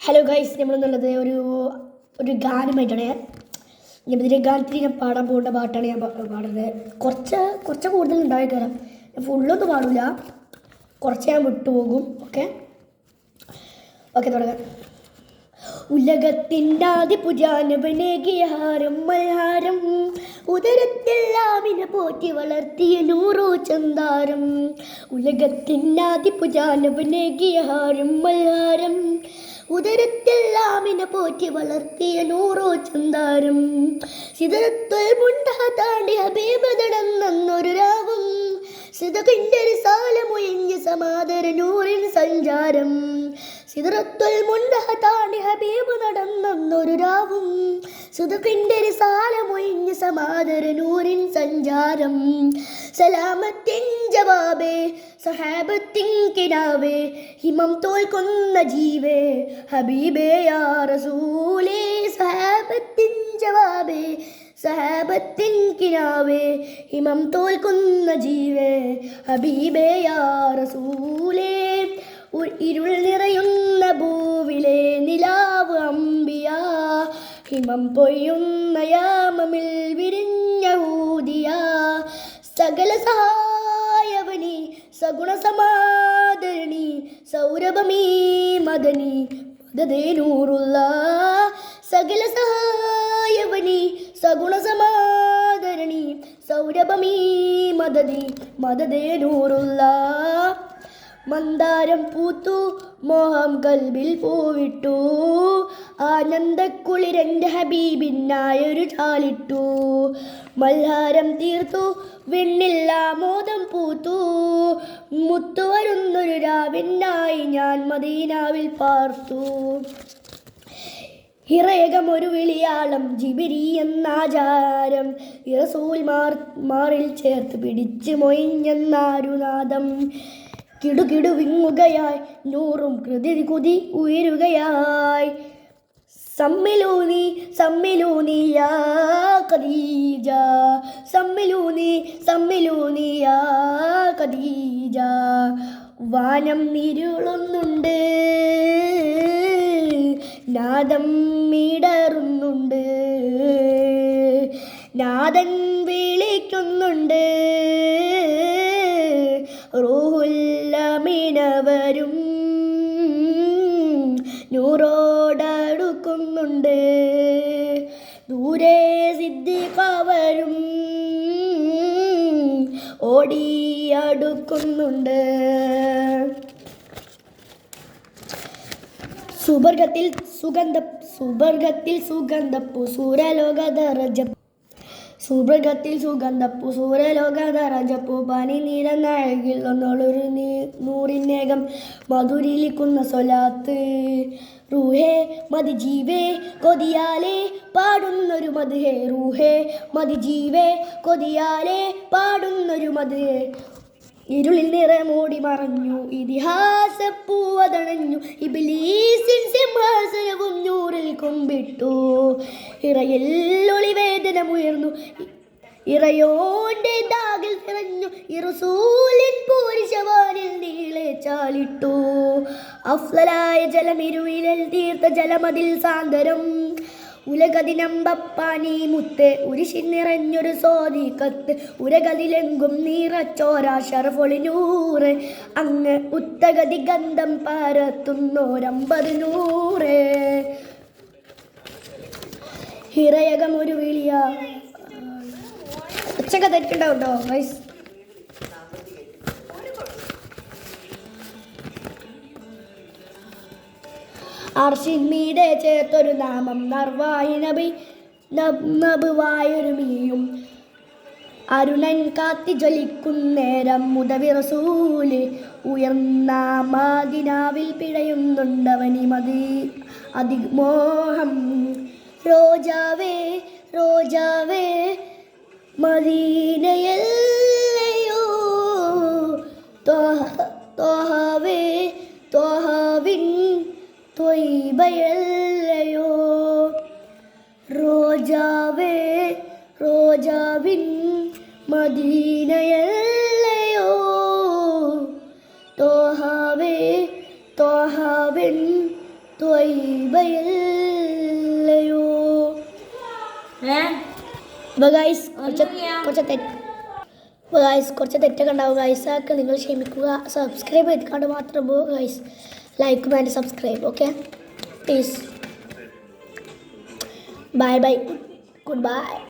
Hello guys, നമ്മളെന്നുള്ളത് ഒരു ഗാനമായിട്ടാണ്. ഇതിൻ്റെ ഗാനത്തിൽ ഞാൻ പാടാൻ പോകേണ്ട പാട്ടാണ് ഞാൻ പാടുന്നത്. കുറച്ച് കൂടുതൽ ഉണ്ടായി തരാം. ഞാൻ ഫുള്ളൊന്നും പാടില്ല, കുറച്ച് ഞാൻ വിട്ടുപോകും. ഓക്കെ തുടങ്ങാം. ഉലകത്തിൻ്റെ ആദിപുജാനവനേകിയാരം മൽഹാരം, ഉദരത്തെല്ലാമിനെ പോറ്റി വളർത്തിയ നൂറോ ചന്താരം. ഉലകത്തിൻ്റെ ആദിപുജാനവനേകിയാരം മൽഹാരം, ഉദരത്തെല്ലാമിനെ പോറ്റി വളർത്തിയ നൂറോ ചന്താരം. സിദറത്തുൽ മുൻതഹ താണ്ടി ഹബീബ് നടന്നൊരു രാവും, സിദഖിൻ്റെ റിസാല മുയഞ്ഞ സമാദര നൂറിൻ സഞ്ചാരം. സിദറത്തുൽ മുൻതഹ താണ്ടി ഹബീബ് നടന്നൊരു രാവും, സിദഖിൻ്റെ റിസാല മുയഞ്ഞ സമാദര നൂറിൻ സഞ്ചാരം. സലാമത്തിൻ ജവാബേ സഹാബത്തിൻ കിനാവേ, ഹിമം തോൽക്കുന്ന ജീവേ ഹബീബേ യാ റസൂലേ. സഹാബത്തിൻ ജവാബേ സഹാബത്തിൻ കിനാവേ, ഹിമം തോൽക്കുന്ന ജീവേ ഹബീബേ യാ റസൂലേ. ഇരുൾ നിറയുന്ന ഭൂവിലെ നിലാവ് അംബിയ, ഹിമം പൊയ്യുന്ന യാമമിൽ വിരിഞ്ഞ ഊദിയ. സകല സഹായവനി സഗുണ സമാദരണി, സൗരഭമീ മദനി മദദേ നൂറുള്ള. സകല സഹായവനി സഗുണ സമാദരണി, സൗരഭമീ മദനി മദദേ നൂറുള്ള. മന്ദാരം പൂത്തു മോഹം കൽബിൽ പൂവിട്ടു, ആനന്ദക്കുളിരൻ്റെ ഹബീബിനായൊരു ചാലിട്ടു. മൽഹാരം തീർത്തു വെണ്ണില്ലാമോദം പൂത്തു, മുത്തു വരുന്നൊരു രാവിനായി ഞാൻ മദീനാവിൽ പാർത്തു. ഇറയകമൊരു വിളിയാളം ജിബിരി എന്നാചാരം, റസൂൽ മാറിൽ ചേർത്ത് പിടിച്ച് മൊയിഞ്ഞെന്നാരുനാദം. കിടുകിടു വിങ്ങുകയായി നൂറും കൃതി കുതി ഉയരുകയായി. സമ്മിലൂനി സമ്മിലൂനി യാ ഖദീജ, സമ്മിലൂനി സമ്മിലൂനി യാ ഖദീജ. വാനം ഇരുളുന്നുണ്ട്, നാദം മിടറുന്നുണ്ട്, നാദൻ വിളിക്കുന്നുണ്ട്. റൂഹുല്ലമിനവരും നൂറോടടുക്കുന്നുണ്ട്, ദൂരെ സിദ്ദീഖവരും ഓടിയടുക്കുന്നുണ്ട്. സുവർഗത്തിൽ സുഗന്ധപ്പൂ സൂര്യലോകദരജപ്പൂ, സുവർഗത്തിൽ സുഗന്ധപ്പൂ സൂര്യലോകദരജപ്പൂ. പനി നീരനഴകിൽ ഒന്നൊരു നൂറിനേകം മധുരിലിക്കുന്ന സ്വലാത്ത്. റൂഹേ മതി ജീവേ കൊതിയാലേ പാടുന്നൊരു മദ്ഹേ, റൂഹേ മതി ജീവേ കൊതിയാലേ പാടുന്നൊരു മദ്ഹേ. ഇരുളിൽ നിറമൂടി മറഞ്ഞു ഇതിഹാസപ്പൂവതണഞ്ഞു, ഇബ്ലീസിൻ സിംഹാസനവും നൂറിൽ കുമ്പിട്ടു. ഇറയിൽ ഒളിവേദനമുയർന്നു, ഇറയോന്റെ ദാഗിൽ നിറഞ്ഞു, റസൂലിൻ പൂരിശവാനിൽ നീളെ ചാലിട്ടു. അഫ്ളലായ ജലമിരുവിരൽ തീർത്ത ജലമതിൽ സാന്ദരം, ഉലകതിനമ്പപ്പാനി മുത്ത് ഉരിശി നിറഞ്ഞൊരു സോദിക്കത്ത്. ഉരകതിലെങ്കും നിറച്ചോര ഷറഫൊളിനൂറ്, അങ്ങ് ഉത്തഗതി ഗന്ധം പരത്തുന്നോരമ്പത് നൂറ്. ഹിറയകം ഒരു വിളിയ ഒച്ചൊക്കെ തെറ്റുണ്ടാവും കേട്ടോ ഗൈസ്. അർഷിന്മീടെ ചേർത്തൊരു നാമം നർവായി നബുവായൊരു മീയും, അരുണൻ കാത്തി ജ്വലിക്കുന്നേരം മുതവി റസൂല്. ഉയർന്ന മദീനാവിൽ പിടയുന്നുണ്ടവനി അതിമോഹം. റോജാവേ റോജാവേ മദീനയല്ലയോ, ത്വഹവേ ത്വഹവിൻ ത്വയ്ബയല്ലയോ. റോജാവേ റോജാവിൻ മദീനയല്ലയോ, ത്വഹവേ ത്വഹവിൻ ത്വയ്ബ കൃപയല്ലയോ. അപ്പോൾ ഗൈസ് കുറച്ച് തെറ്റൊക്കെ ഉണ്ടാവും ഗൈസ്. ആൾക്ക് നിങ്ങൾ ക്ഷമിക്കുക. സബ്സ്ക്രൈബ് ചെയ്തിക്കാണ്ട് മാത്രം പോകും guys. Like and subscribe. Okay please. Bye bye. Good bye.